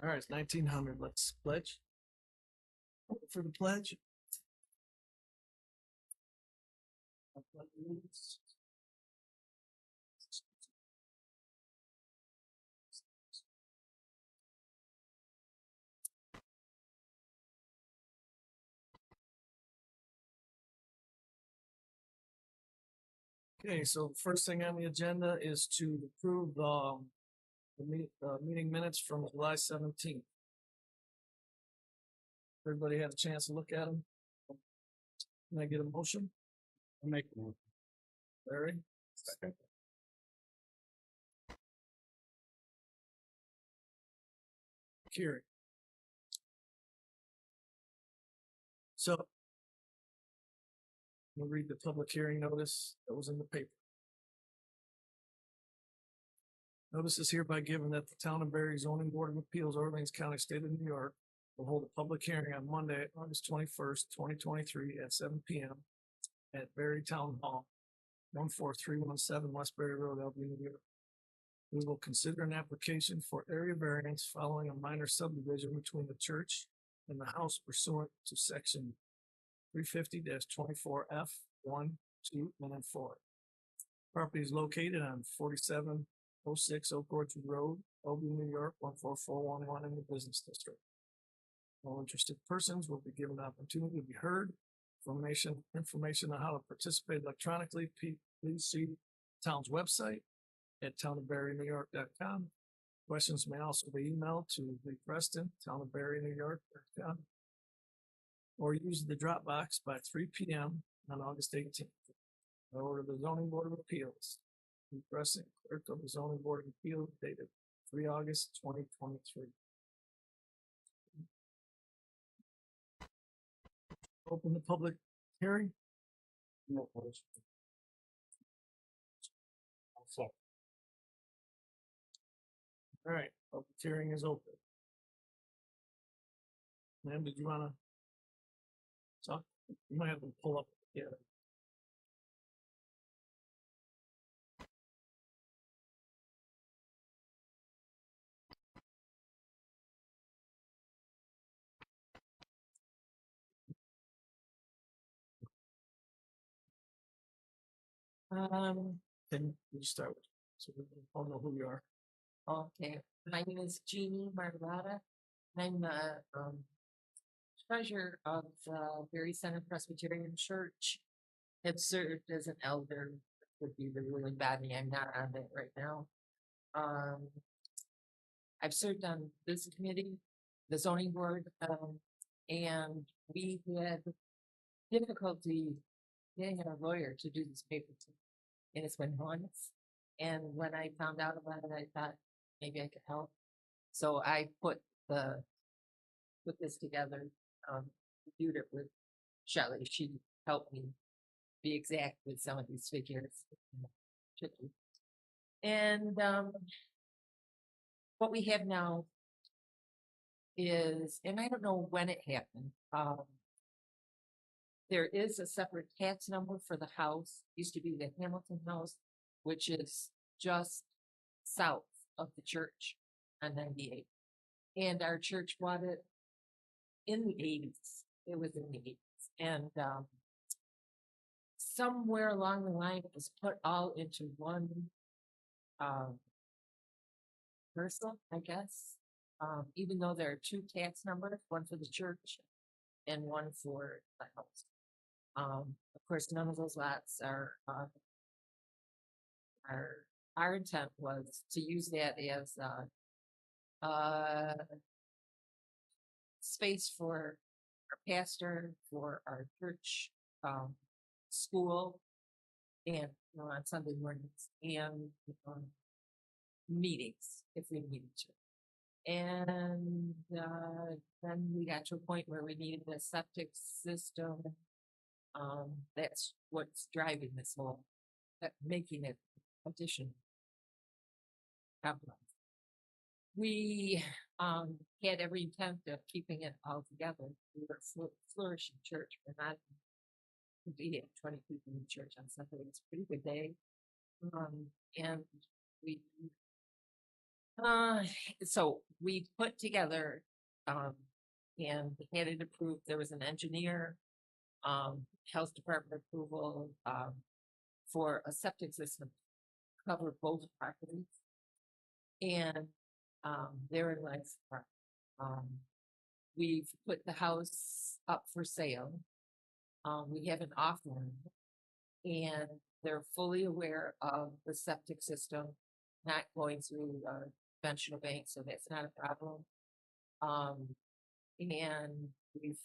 All right, it's 1900. Let's pledge. For the pledge. Okay, so first thing on the agenda is to approve the meeting minutes from July 17th. Everybody had a chance to look at them. Can I get a motion? I'll make one. Larry? Second. Carrie. So we'll read the public hearing notice that was in the paper. Notice is hereby given that the Town of Berry Zoning Board of Appeals, Orleans County, State of New York, will hold a public hearing on Monday, August 21st, 2023 at 7 p.m. at Berry Town Hall, 14317 West Berry Road, Albany, New York. We will consider an application for area variance following a minor subdivision between the church and the house pursuant to section 350-24F 1, 2, and 4. Property is located on 4706 Oak Orchard Road, Albany, New York, 14411 in the business district. All interested persons will be given an opportunity to be heard. Information on how to participate electronically, please see the town's website at townofberrynewyork.com. Questions may also be emailed to Lee Preston, townofberrynewyork.com, or use the Dropbox by 3 p.m. on August 18th. Order the Zoning Board of Appeals. Lee Preston, Clerk of the Zoning Board of Appeals, dated 3 August 2023. Open the public hearing. No question. I'll second. All right, public hearing is open. Ma'am, did you wanna talk? You might have to pull up. Yeah. Can you start with, so we all know who you are? Okay, my name is Jeannie Margolata. I'm the treasurer of the Berry Center Presbyterian Church. Have served as an elder, would be the ruling body. I'm not on it right now. I've served on this committee, the zoning board, and we had difficulty getting a lawyer to do this paper, and it's been months. And when I found out about it, I thought maybe I could help. So I put this together, reviewed it with Shelley. She helped me be exact with some of these figures. Tricky. And what we have now is, and I don't know when it happened, there is a separate tax number for the house. Used to be the Hamilton House, which is just south of the church on 98. And our church bought it in the 80s. It was in the 80s. And somewhere along the line, it was put all into one parcel, I guess. Even though there are two tax numbers, one for the church and one for the house. Of course, none of those lots are, our intent was to use that as space for our pastor, for our church, school, and on Sunday mornings, and meetings if we needed to. And then we got to a point where we needed a septic system. That's what's driving this whole, making it additional complex. We had every intent of keeping it all together. We were a flourishing church. We're not we had 20 people in church on Sunday. It's a pretty good day. And we Uh, so we put together, and had it approved, there was an engineer, health department approval, for a septic system, cover both properties. And, therein lies the part. We've put the house up for sale. We have an offer on it, and they're fully aware of the septic system not going through a conventional bank, so that's not a problem. And we've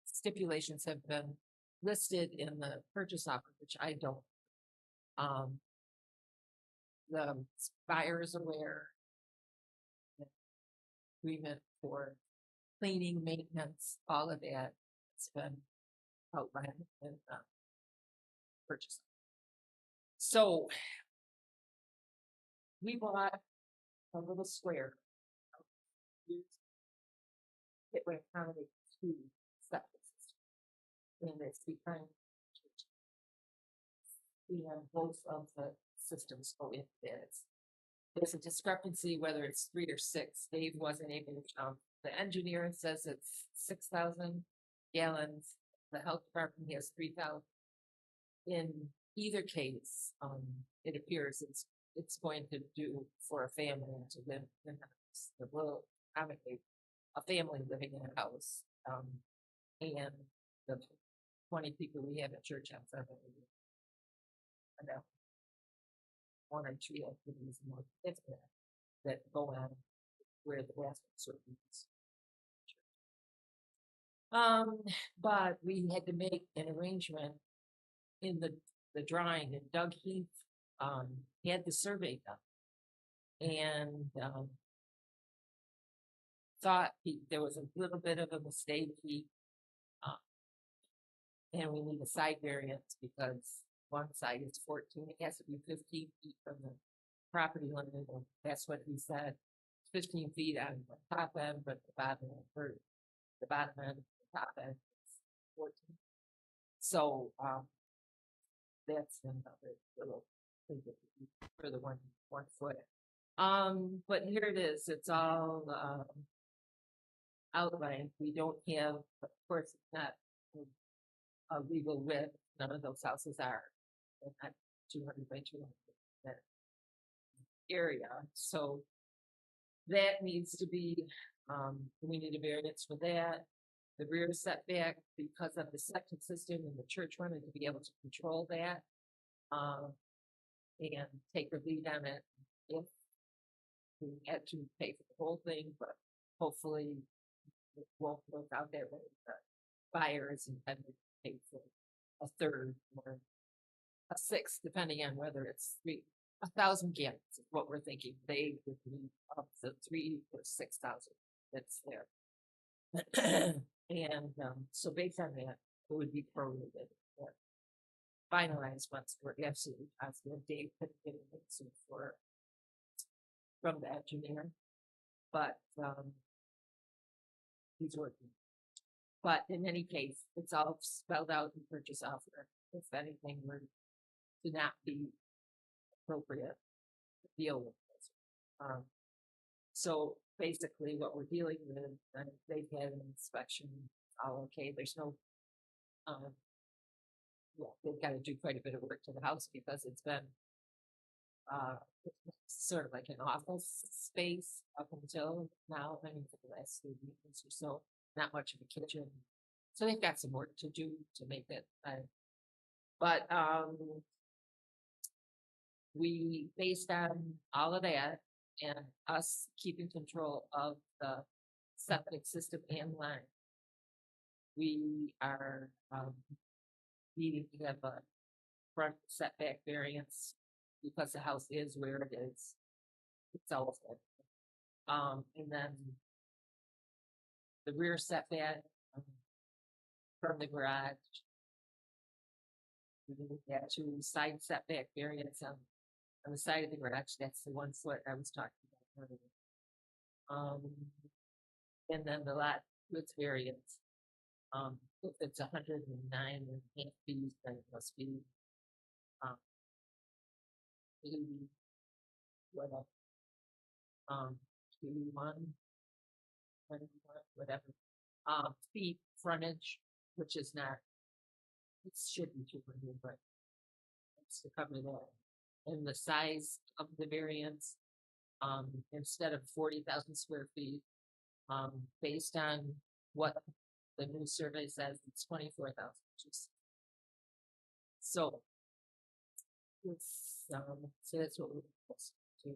stipulations have been listed in the purchase offer, which I don't. The buyer is aware. Agreement for cleaning, maintenance, all of that. It's been outlined in the purchase. So we bought a little square. It would accommodate two septic systems. And it's behind. We have both of the systems go in this. There's a discrepancy whether it's 3 or 6. Dave wasn't able to count. The engineer says it's 6,000 gallons. The health department has 3,000. In either case, it appears it's going to do for a family to live in the house. It will accommodate a family living in a house. And the 20 people we have at church have 7. I know. 1 or 2 activities more that go on where the last service. But we had to make an arrangement in the drawing, and Doug Heath had the survey done, and thought there was a little bit of a mistake. And we need a side variance because one side is 14, it has to be 15 feet from the property line, and that's what he said. 15 feet on the top end, but the bottom end, or the bottom end, the top end is 14. So, that's another little thing for the 1 foot. But here it is, it's all, outlined. We don't have, of course, it's not a legal width, none of those houses are. They're not 200 by 200 that area, so that needs to be, we need a variance for that. The rear setback, because of the septic system and the church wanted to be able to control that, and take the lead on it if we had to pay for the whole thing, but hopefully it won't work out that way. The buyer is intended to pay for a third or a sixth, depending on whether it's 1,000 gallons is what we're thinking. They would be up to 3,000 or 6,000 that's there. And so based on that, it would be prorated. Finalized once we're absolutely positive. Dave couldn't get an answer from the engineer, but he's working. But in any case, it's all spelled out in purchase offer. If anything were to not be appropriate to deal with this. So basically what we're dealing with, they've had an inspection, all okay, there's no, yeah, they've got to do quite a bit of work to the house because it's been sort of like an office space up until now, I mean, for the last 3 years or so, not much of a kitchen. So they've got some work to do to make it, but we, based on all of that and us keeping control of the septic system and line, we are needing to have a front setback variance because the house is where it is. It's all good. And then the rear setback from the garage. We need that to side setback variance on the side of the garage. That's the 1 foot I was talking about earlier. And then the lot width variance. If it's 109 and can't be used, then it must be 80 whatever. 21, 21, whatever. Feet frontage, which is not, it should be 200, but it's to cover that. And the size of the variance, instead of 40,000 square feet, based on what the new survey says, it's 24,000. So. It's, so that's what we're supposed to.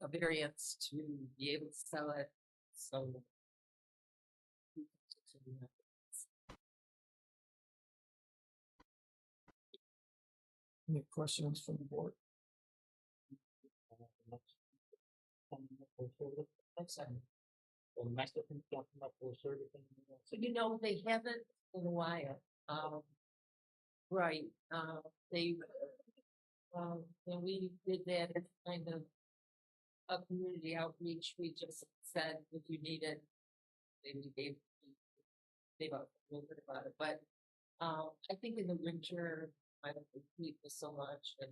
A variance to be able to sell it, so. Any questions from the board? The Mexican talking about for certain. So, you know, they haven't in a while, right, they, when we did that as kind of a community outreach, we just said if you needed, maybe gave up a little bit about it, but, I think in the winter, I don't think was so much, and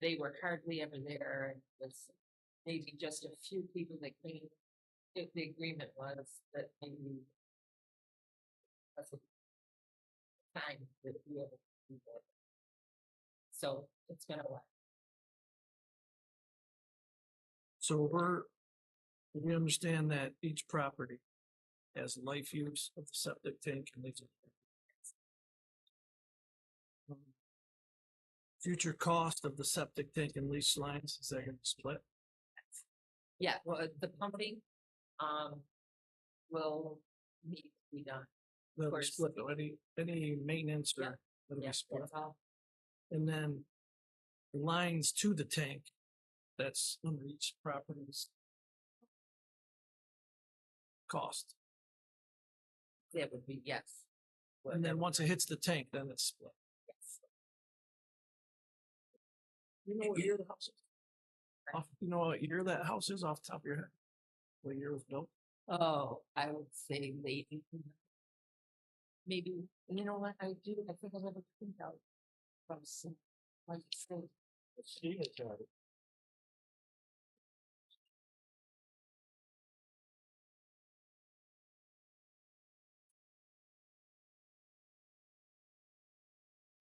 they were hardly ever there, and it was maybe just a few people that came. If the agreement was that maybe that's a time that we have to do that. So it's been a while. So we understand that each property has life use of the septic tank and leach. Future cost of the septic tank and leach lines, is that gonna be split? Yeah, well, the pumping, will need to be done. That'll be course. split, though. Any maintenance Yeah. or that'll Yeah, be split. that's all. And then the lines to the tank, that's under each property's cost. That would be, yes. And then once it hits the tank, then it's split. Yes. You know what year the house is? You know what year that house is off the top of your head? What year it was built? Oh, I would say late. Maybe, you know what, I do, I think I have a printout from some, like, state. She is right.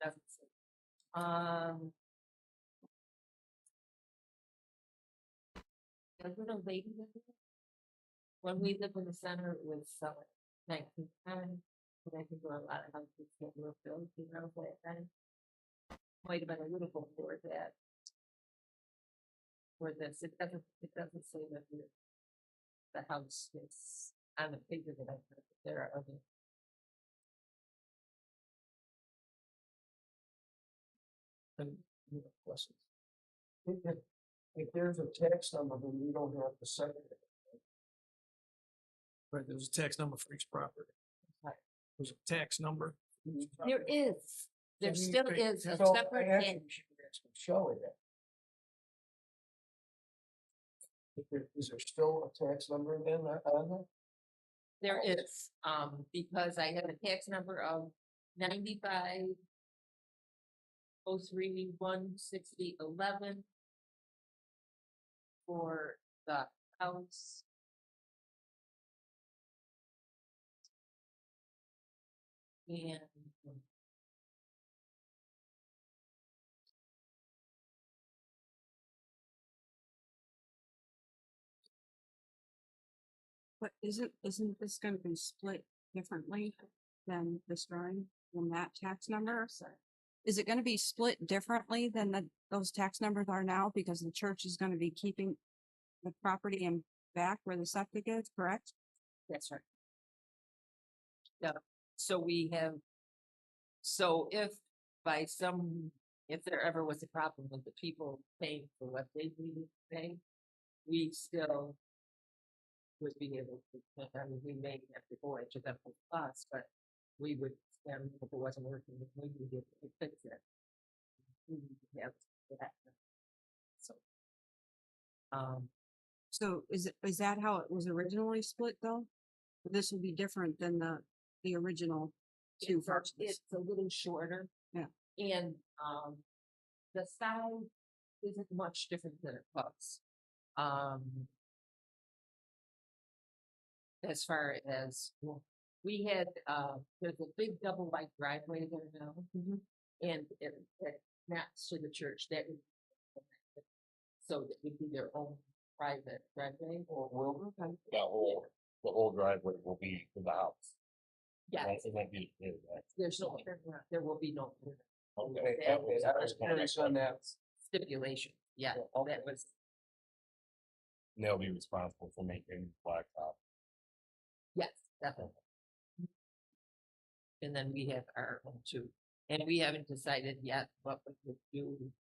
Doesn't say. A little lady lived there. When we lived in the center, it was selling 1910, and I think there were a lot of houses that were built, you know, that time. Might have been a little before that. For this, it doesn't say that the house is on the paper that I put, there are other. And you have questions? If there's a tax number, then you don't have to set it. Right, there's a tax number for each property. Right. There's a tax number. for each There property. is, there So you still pick- is a so I separate. actually should actually show it. Is there still a tax number then on that? There is, because I have a tax number of 95. 03-160-11. For the house. And. But isn't this gonna be split differently than this drawing, than that tax number? Is it gonna be split differently than those tax numbers are now, because the church is gonna be keeping the property in back where the septic is, correct? That's right. Yeah, so we have. So if if there ever was a problem with the people paying for what they needed to pay, we still. Would be able to, I mean, we may have to go into them for costs, but we would, if it wasn't working, we would be able to fix it. We would have that. So. So is that how it was originally split though? This will be different than the original two parcels. It's a little shorter. Yeah. And, the side isn't much different than it was. Um. As far as, well, we had, there's a big double wide driveway there now. And it maps to the church that would. So that would be their own private driveway. Or will Okay. the whole driveway will be to the house? Yes, It won't be, there's no, there will be no okay. that was- that was curious on that. stipulation. Yeah, Okay. that was, They'll be responsible for maintaining the blacktop. yes, definitely. And then we have our own too, and we haven't decided yet what we would do.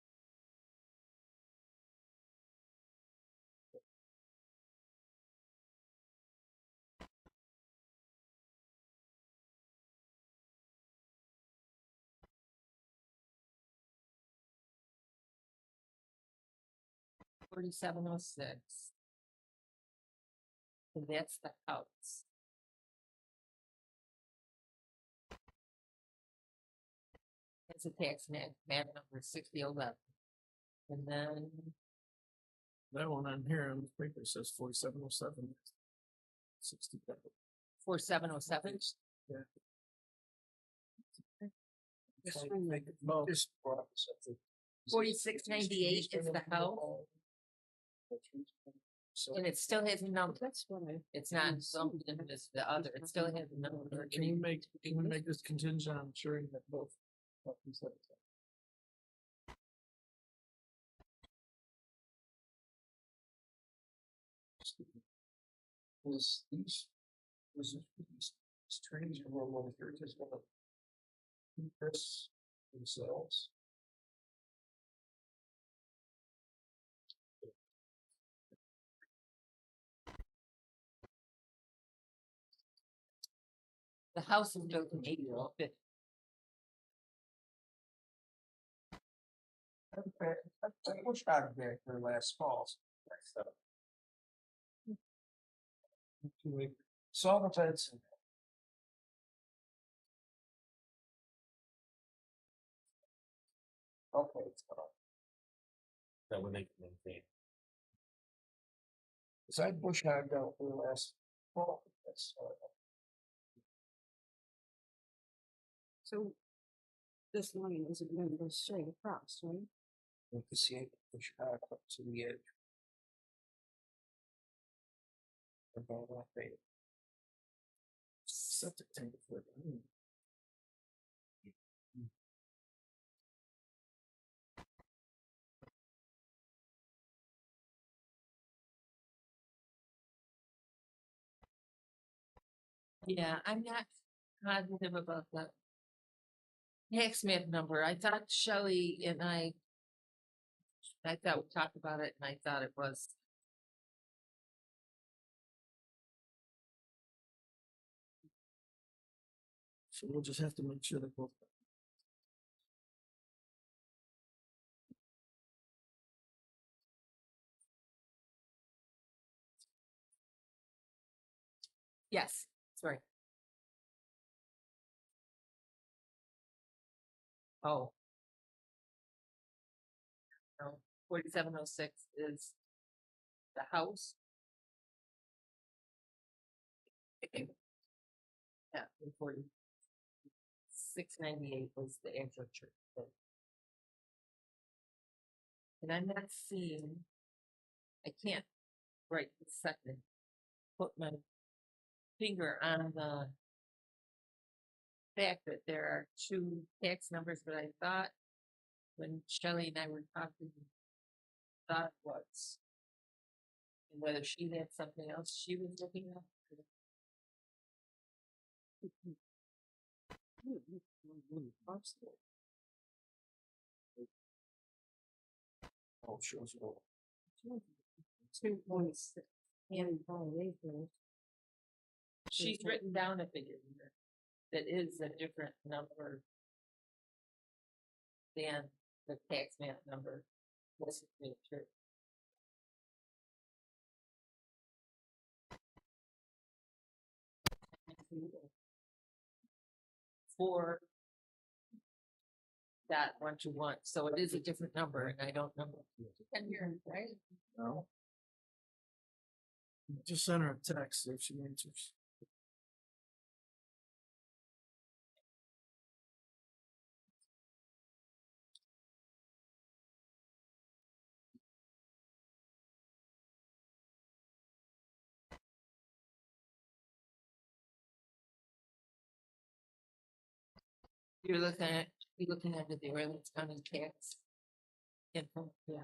$47.06. And that's the house. It's a tax map number 6011. And then That one on here on the paper says 4707. 60. 4707. Yeah. This one, like, Well, 4698 is the house, so and it still has a number. That's what I. It's not something as the other, it still has a number. can we make this contingent on ensuring that both properties have it? Was these trains or what here just gonna keep this themselves? The house is built in April, but I pushed out of there for last fall. Saw the fence. Okay, it's gone. That would make them maintain. Cause I bush hogged out for the last fall. So this line isn't going to go straight across, right? You can see it push hog up to the edge. About that big. Septic tank for it. yeah, I'm not positive about the tax map number. I thought Shelley and I thought we talked about it, and I thought it was. So we'll just have to make sure that both. Yes, sorry. Oh. No, 4706 is the house. Yeah, and 4698 was the actual church. And I'm not seeing, I can't right this second put my finger on the fact that there are two tax numbers, but I thought when Shelley and I were talking, thought it was. And whether she had something else she was looking at. Oh, shows you. 2.6. And She's written down a figure here that is a different number than the tax map number. This is the church. For .121, so it is a different number, and I don't know. And you're right. No. Just send her a text if she answers. You're looking at the Orleans County tax. Info, yeah.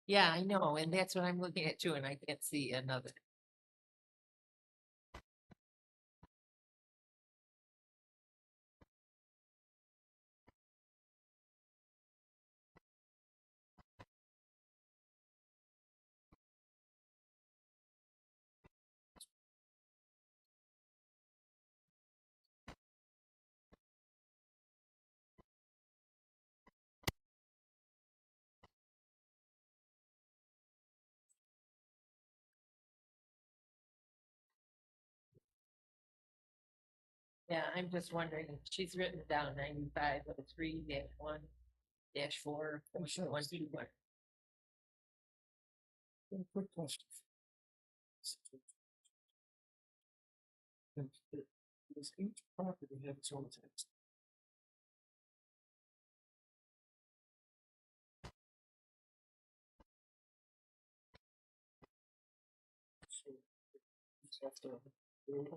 Yeah, I know, and that's what I'm looking at too, and I can't see another. Yeah, I'm just wondering, she's written down 9503-1-4. Sure. 121. Quick question. Does each property have its own tax? So, you just have to do it.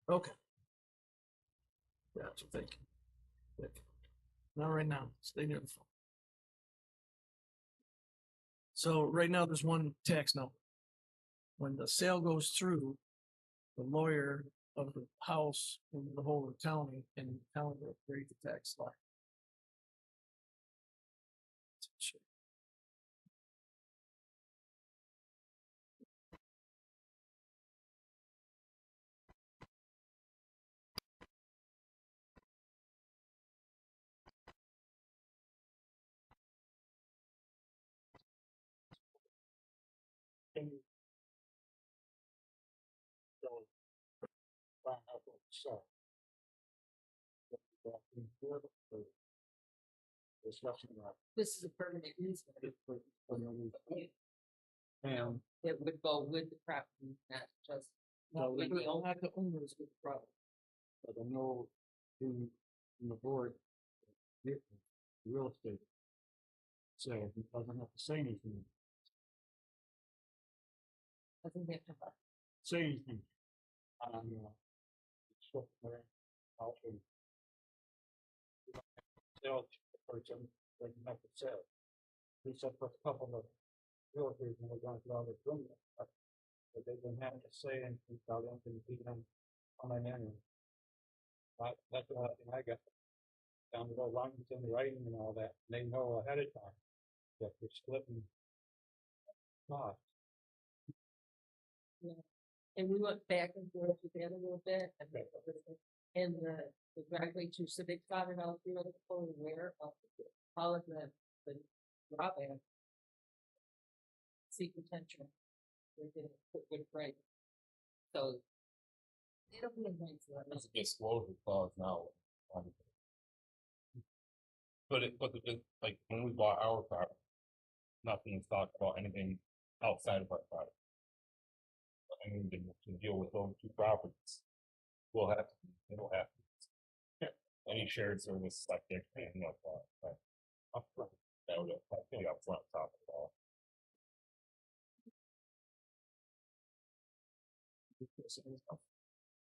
Okay. Gotcha, thank you. Thank you. Not right now, stay near the phone. So right now, there's one tax number. When the sale goes through, the lawyer of the house in the whole of the county and the county will create the tax line. Can you go find out what it's said? Discussion about This is a permanent easement. it for no reason. And It would go with the property, not just. No, with the owner. not the owners with the problem. but I know who in the board real estate. So he doesn't have to say anything. Doesn't have to. Say anything. On stuff where also sell the person that you have to sell. He said for a couple of realtors when we're going through all this room, but they didn't have to say anything about anything even on my name. That's the only thing I got. Down the road, long as it's in the writing and all that, and they know ahead of time that they're splitting costs. And we went back and forth with that a little bit, and the driveway to Civic spotted out there, fully aware of all of the drawback. See potential. We're gonna put good right. So. It'll be a nice one. There's a disclosure clause now. But like when we bought our property, nothing's talked about anything outside of our property. I mean, to deal with those two properties, it'll have to. Any shared service like they're paying up front, upfront, that would be upfront top of it all.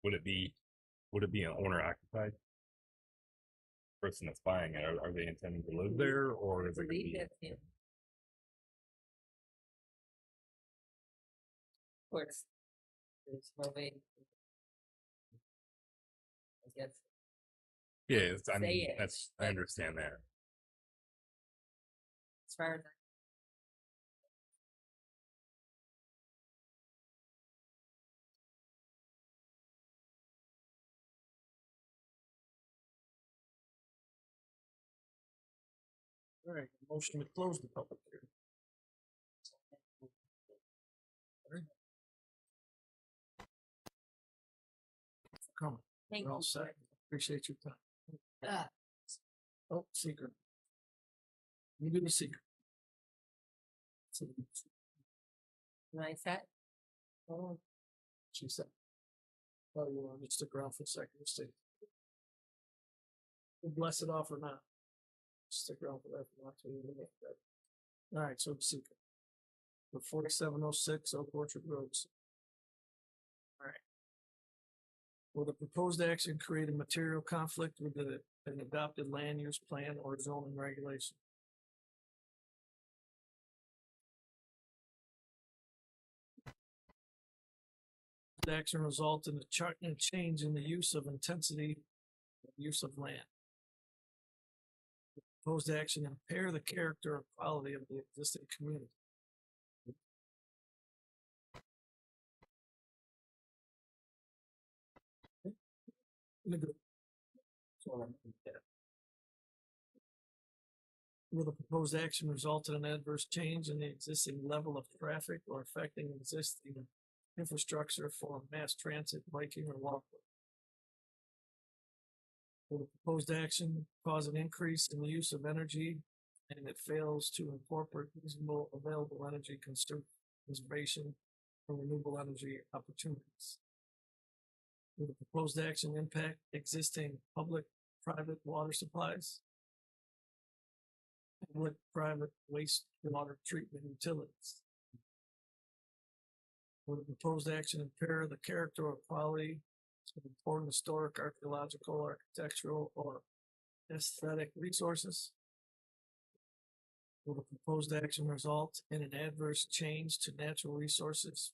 Would it be an owner occupied person that's buying it? Are they intending to live there, or is it gonna Believe be? that's him. Of course. There's no way. I guess. Yeah, I mean, Say it, I understand that. As far as All right, motion to close the public hearing. All right. Come, Thank you're all you. set. Appreciate your time. Ah, Oh, secret. You do the secret. nice set. Oh, she said. Oh, you want to stick around for a second, just see. We'll bless it off or not. Stick around for that. If you want to, you can look at that. All right, so the secret. For 4706 Oak Orchard Roads. All right. Will the proposed action create a material conflict with an adopted land use plan or zoning regulation? The action result in a change in the use of intensity of use of land. Proposed action impair the character or quality of the existing community. Will the proposed action result in an adverse change in the existing level of traffic or affecting existing infrastructure for mass transit, biking, or walkway? Will the proposed action cause an increase in the use of energy and it fails to incorporate reasonable available energy conservation and renewable energy opportunities? Will the proposed action impact existing public-private water supplies? Public-private wastewater treatment utilities? Will the proposed action impair the character or quality of important historic, archaeological, architectural, or aesthetic resources? Will the proposed action result in an adverse change to natural resources?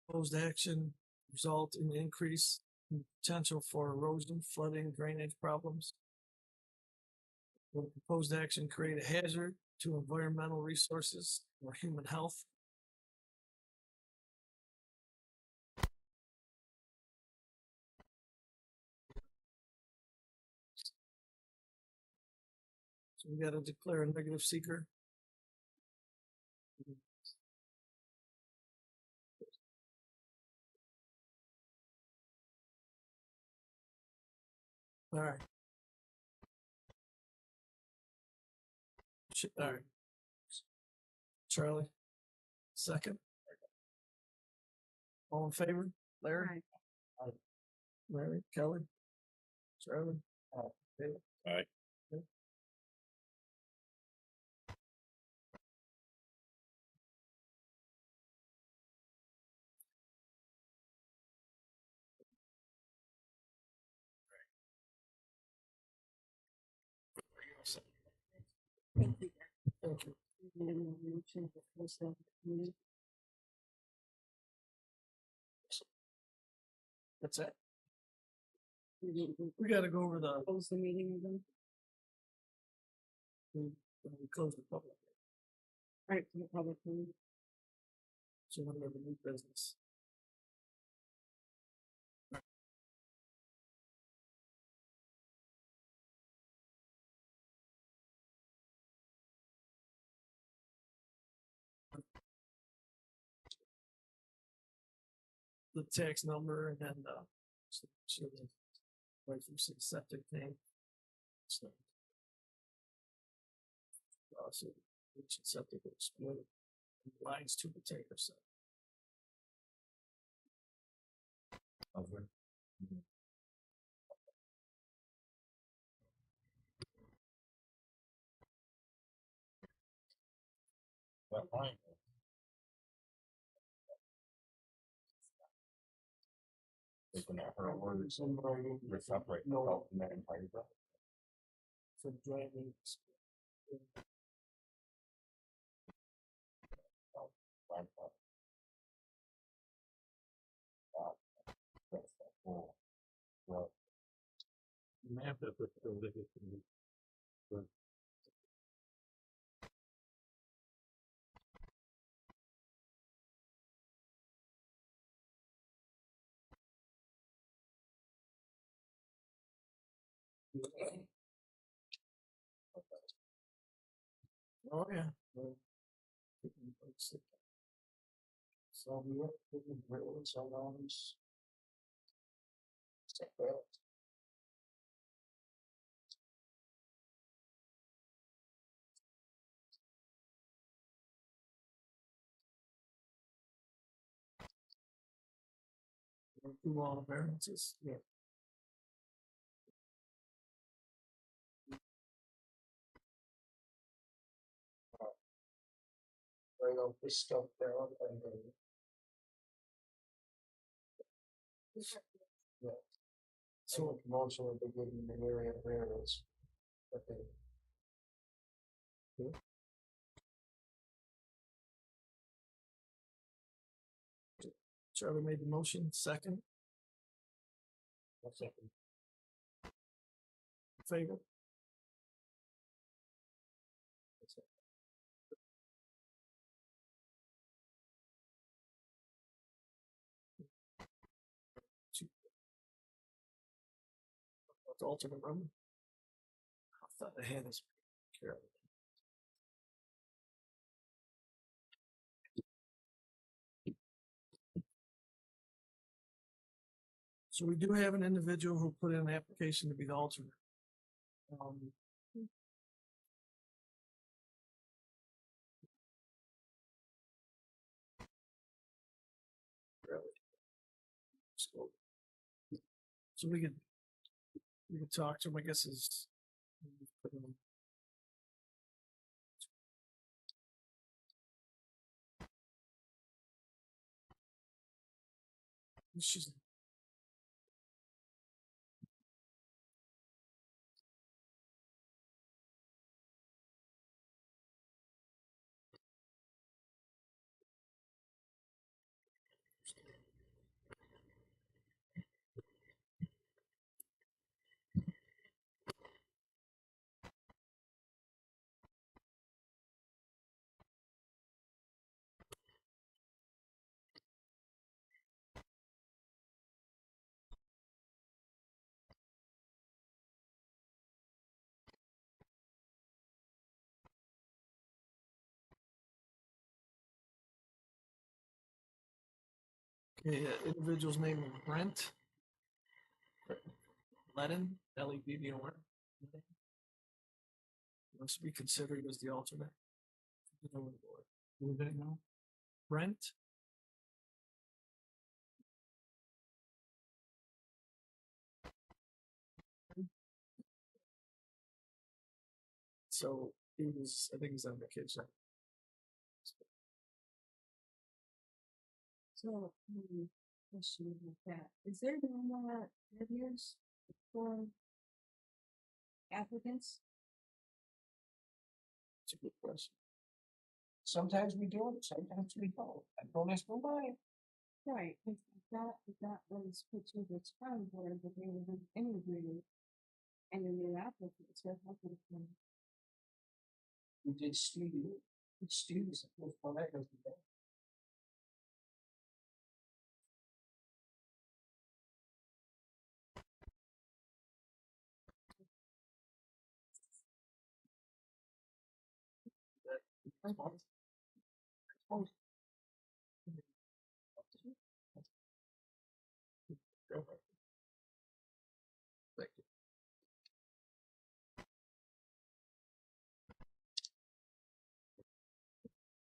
Proposed action result in increase in potential for erosion, flooding, drainage problems? Will the proposed action create a hazard to environmental resources or human health? So we gotta declare a negative seeker. All right. All right. Charlie, second. All in favor? Larry? Larry, Kelly? Charlie? David? Aye. Thank you. Thank you. That's it. We gotta go over the, Close the meeting again. we close the public, Right, for the public hearing. so we're gonna have a new business. The tax number and then, so the, right from septic tank. So. So, each septic will split lines to the tank or so. Okay. That line. Looking at her words, we're separating out from that entire job. For driving. Line up. That's that whole. Well, Map it, but still live it. Oh, yeah. So we were putting railroads on arms. Step out. Approve all the variances. Yeah. Right off this stuff down and so motion of the given the area of railroads. Okay. Charlie made the motion, second, One second. favor. The alternate member. I thought I had this. Carol. So we do have an individual who put in an application to be the alternate. Really. So we could talk to him, I guess is. She's. Okay, individual's name is Brent. Ledden, L-E-D-D-O-N. Must be considered as the alternate. Who is it now? Brent. So he was, I think he's on vacation. So, question about that. Is there no more interviews for applicants? It's a good question. Sometimes we do it, sometimes we don't. I don't ask nobody. Right, if that was put to the town board, but they were interviewed. And then the applicants, what happened to them? We did Steve. Steve is supposed to let us do that. Thank you.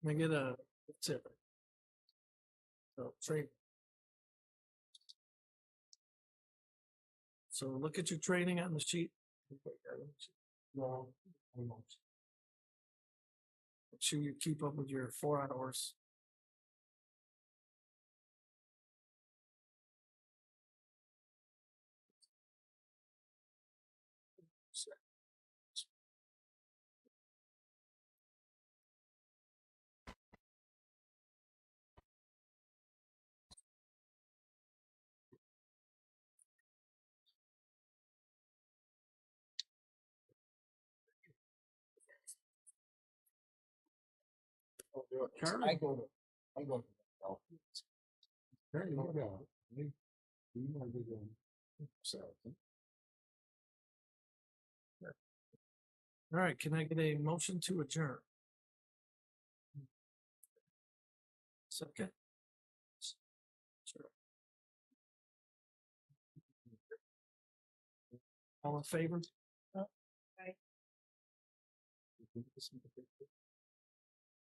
Can I get a tip? So training. So look at your training on the sheet. No, I won't. Make sure you keep up with your 4 hours. Charlie? I go to. Very well. You might be going. So, All right, can I get a motion to adjourn? Second. Sure. All in favor? Aye.